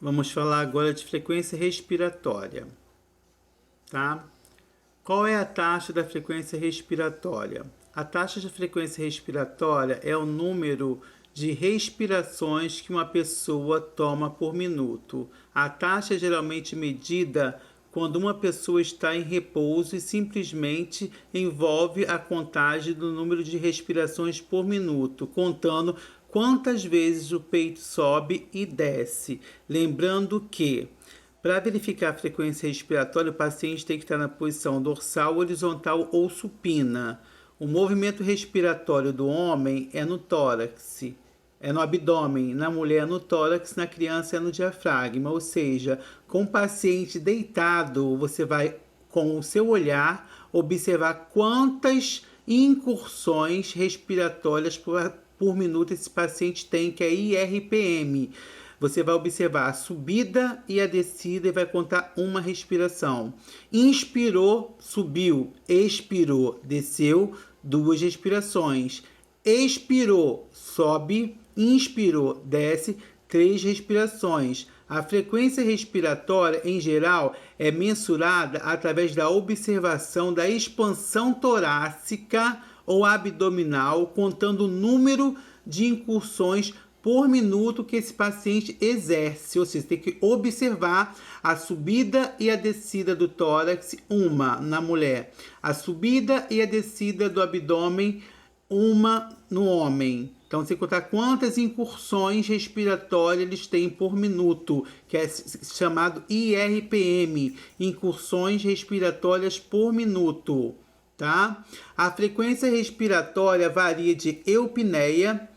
Vamos falar agora de frequência respiratória, tá? Qual é a taxa da frequência respiratória? A taxa de frequência respiratória é o número de respirações que uma pessoa toma por minuto. A taxa é geralmente medida quando uma pessoa está em repouso e simplesmente envolve a contagem do número de respirações por minuto, contando quantas vezes o peito sobe e desce. Lembrando que, para verificar a frequência respiratória, o paciente tem que estar na posição dorsal, horizontal ou supina. O movimento respiratório do homem é no tórax, é no abdômen, na mulher é no tórax, na criança é no diafragma. Ou seja, com o paciente deitado, você vai, com o seu olhar, observar quantas incursões respiratórias por minuto esse paciente tem, que é IRPM. Você vai observar a subida e a descida e vai contar uma respiração. Inspirou, subiu. Expirou, desceu, duas respirações. Expirou, sobe. Inspirou, desce, três respirações. A frequência respiratória, em geral, é mensurada através da observação da expansão torácica ou abdominal, contando o número de incursões por minuto que esse paciente exerce. Ou seja, tem que observar a subida e a descida do tórax, uma na mulher, a subida e a descida do abdômen, uma no homem. Então, você contar quantas incursões respiratórias eles têm por minuto, que é chamado IRPM, incursões respiratórias por minuto, tá? A frequência respiratória varia de eupneia,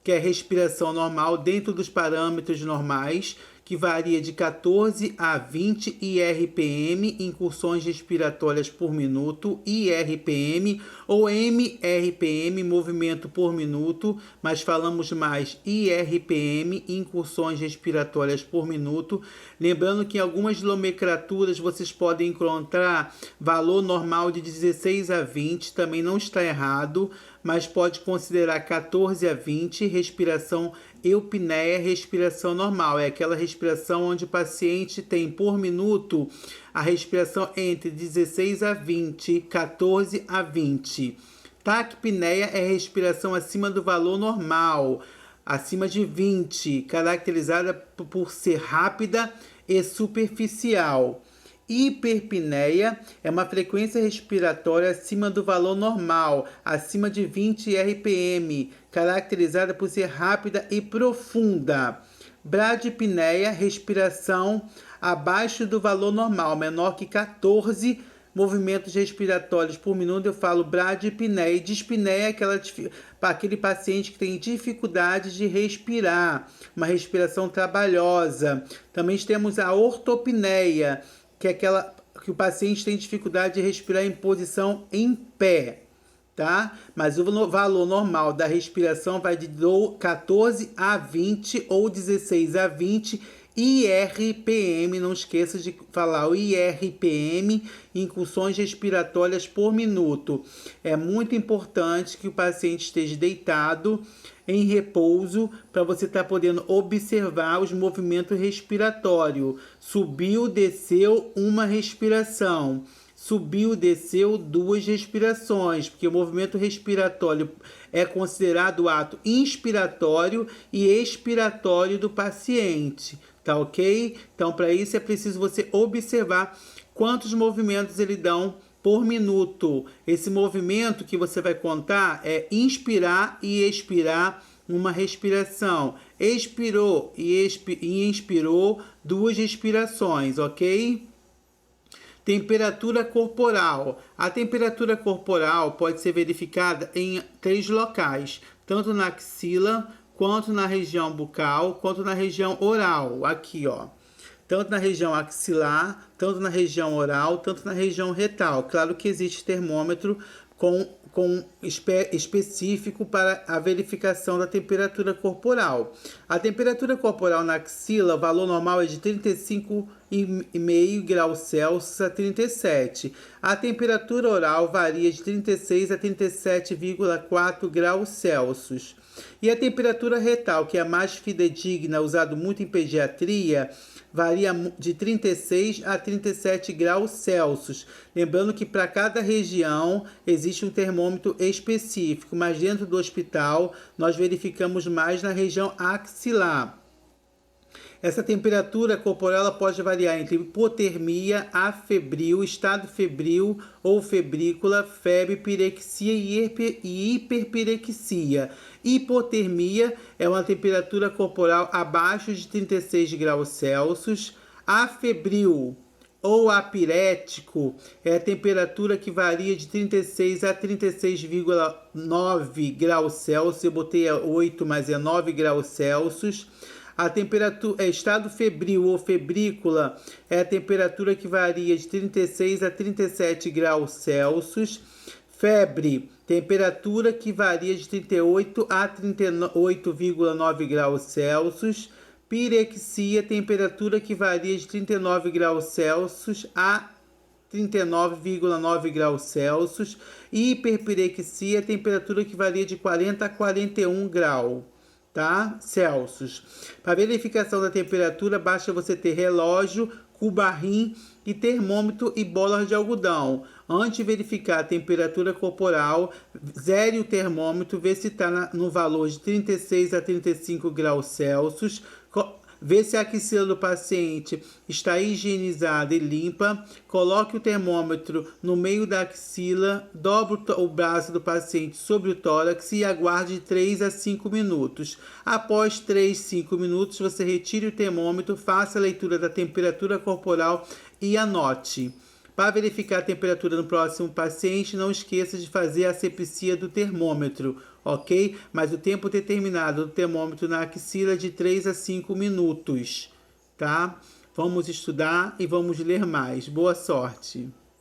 que é respiração normal dentro dos parâmetros normais, que varia de 14 a 20 IRPM, incursões respiratórias por minuto, IRPM, ou MRPM, movimento por minuto, mas falamos mais IRPM, incursões respiratórias por minuto. Lembrando que em algumas nomenclaturas vocês podem encontrar valor normal de 16 a 20, também não está errado, mas pode considerar 14 a 20, respiração eupneia, respiração normal. É aquela respiração onde o paciente tem por minuto a respiração entre 16 a 20, 14 a 20. Taquipneia é respiração acima do valor normal, acima de 20, caracterizada por ser rápida e superficial. Hiperpneia é uma frequência respiratória acima do valor normal, acima de 20 RPM, caracterizada por ser rápida e profunda. Bradipneia, respiração abaixo do valor normal, menor que 14 movimentos respiratórios por minuto. Eu falo bradipneia. E dispneia é para aquele paciente que tem dificuldade de respirar, uma respiração trabalhosa. Também temos a ortopneia, que é aquela que o paciente tem dificuldade de respirar em posição em pé, tá? Mas o valor normal da respiração vai de 14 a 20 ou 16 a 20 IRPM, não esqueça de falar o IRPM, incursões respiratórias por minuto. É muito importante que o paciente esteja deitado, em repouso, para você estar podendo observar os movimentos respiratórios. Subiu, desceu, uma respiração. Subiu, desceu, duas respirações, porque o movimento respiratório é considerado o ato inspiratório e expiratório do paciente, tá ok? Então, para isso é preciso você observar quantos movimentos ele dão por minuto. Esse movimento que você vai contar é inspirar e expirar uma respiração. Expirou e inspirou, duas respirações, ok? Temperatura corporal. A temperatura corporal pode ser verificada em 3 locais, tanto na axila, quanto na região bucal, quanto na região oral. Aqui, ó. Tanto na região axilar, tanto na região oral, tanto na região retal. Claro que existe termômetro específico para a verificação da temperatura corporal. A temperatura corporal na axila, o valor normal é de 35,5 graus Celsius a 37. A temperatura oral varia de 36 a 37,4 graus Celsius. E a temperatura retal, que é a mais fidedigna, usado muito em pediatria, varia de 36 a 37 graus Celsius. Lembrando que para cada região existe um termômetro específico, mas dentro do hospital nós verificamos mais na região axilar. Essa temperatura corporal ela pode variar entre hipotermia, afebril, estado febril ou febrícula, febre, pirexia e hiperpirexia. Hipotermia é uma temperatura corporal abaixo de 36 graus Celsius. Afebril ou apirético é a temperatura que varia de 36 a 36,9 graus Celsius. Eu botei 8, mas é 9 graus Celsius. A temperatura, estado febril ou febrícula é a temperatura que varia de 36 a 37 graus Celsius. Febre, temperatura que varia de 38 a 38,9 graus Celsius. Pirexia, temperatura que varia de 39 graus Celsius a 39,9 graus Celsius. Hiperpirexia, temperatura que varia de 40 a 41 graus. Tá? Celsius. Para verificação da temperatura, basta você ter relógio, cubarrim e termômetro e bolas de algodão. Antes de verificar a temperatura corporal, zere o termômetro, vê se está no valor de 36 a 35 graus Celsius. Vê se a axila do paciente está higienizada e limpa. Coloque o termômetro no meio da axila, dobre o braço do paciente sobre o tórax e aguarde 3 a 5 minutos. Após 3 a 5 minutos, você retire o termômetro, faça a leitura da temperatura corporal e anote. Para verificar a temperatura no próximo paciente, não esqueça de fazer a asepsia do termômetro, ok? Mas o tempo determinado do termômetro na axila é de 3 a 5 minutos, tá? Vamos estudar e vamos ler mais. Boa sorte!